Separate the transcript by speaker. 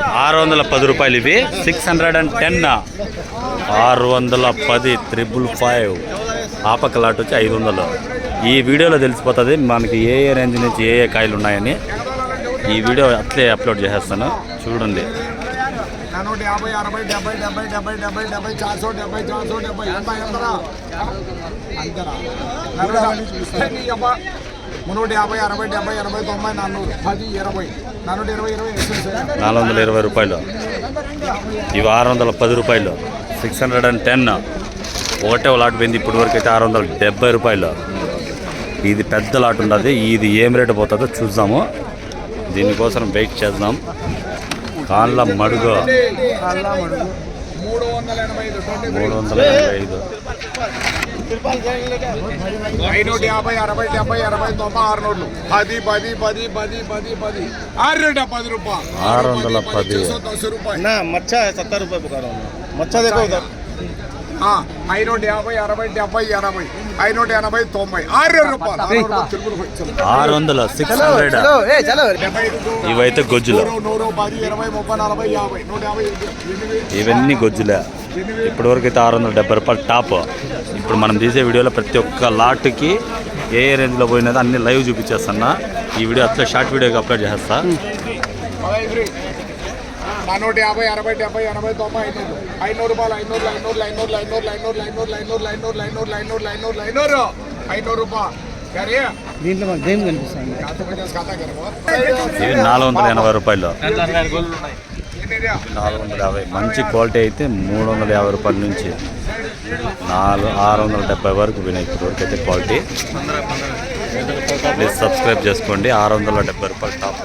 Speaker 1: 610 రూపాయలు ఇవి 610 610 555 ఆపక లాట్ వచ్చి 500. ఈ వీడియోలో తెలిసిపోతుంది మనకి ఏ రేంజ్ నుంచి ఏ కాయలు ఉన్నాయని. ఈ వీడియో అట్లే అప్లోడ్ చేసేస్తాను చూడండి.
Speaker 2: 450 60 70 70 70 70 470 470 80 అంతరా 350 60 70 80 90 400 10 20 420
Speaker 1: రూపాయలు. ఇవి 610 రూపాయలు 610. ఒకటే లాట్ పోయింది ఇప్పటి వరకు అయితే 670 రూపాయలు. ఇది పెద్ద లాట్ ఉండదు. ఇది ఏం రేటు పోతుందో చూద్దాము. దీనికోసం వెయిట్ చేద్దాం. కాళ్ళ మడుగు
Speaker 2: 385
Speaker 1: 385
Speaker 2: 550 60 70 80 90 600 10 10 10 10 10 10 610 రూపాయలు
Speaker 1: 610
Speaker 2: 10 రూపాయలు
Speaker 3: ना मच्छा है 70 रुपये बुका रहा हूँ. मच्छा देखो उधर.
Speaker 2: 550 60 70 80 90 600 రూపాయలు
Speaker 1: 600 600. ఇవైతే గొజ్జులు.
Speaker 2: 100 10 20 30 40 50 150
Speaker 1: ఇవన్నీ గొజ్జులే. ఇప్పటి వరకు అయితే 670 రూపాయలు టాప్. ఇప్పుడు మనం తీసే వీడియోలో ప్రతి ఒక్క లాట్కి ఏ రేంజ్లో పోయినదో అన్ని లైవ్ చూపించేస్తున్నా. ఈ వీడియో అట్లా షార్ట్ వీడియోకి అప్లోడ్ చేస్తా.
Speaker 2: 450 60 70 80 90 500 రూపాయలు 500 రూపాయలు
Speaker 3: దీంట్లో మాకు గేమ్ కనిపిస్తుంది.
Speaker 1: ఇవి 480 రూపాయలు 450. మంచి క్వాలిటీ అయితే 350 రూపాయల నుంచి 670 వరకు వినాయి ఇప్పటి వరకు అయితే క్వాలిటీ. ప్లీజ్ సబ్స్క్రైబ్ చేసుకోండి. 670 రూపాయలు టాప్.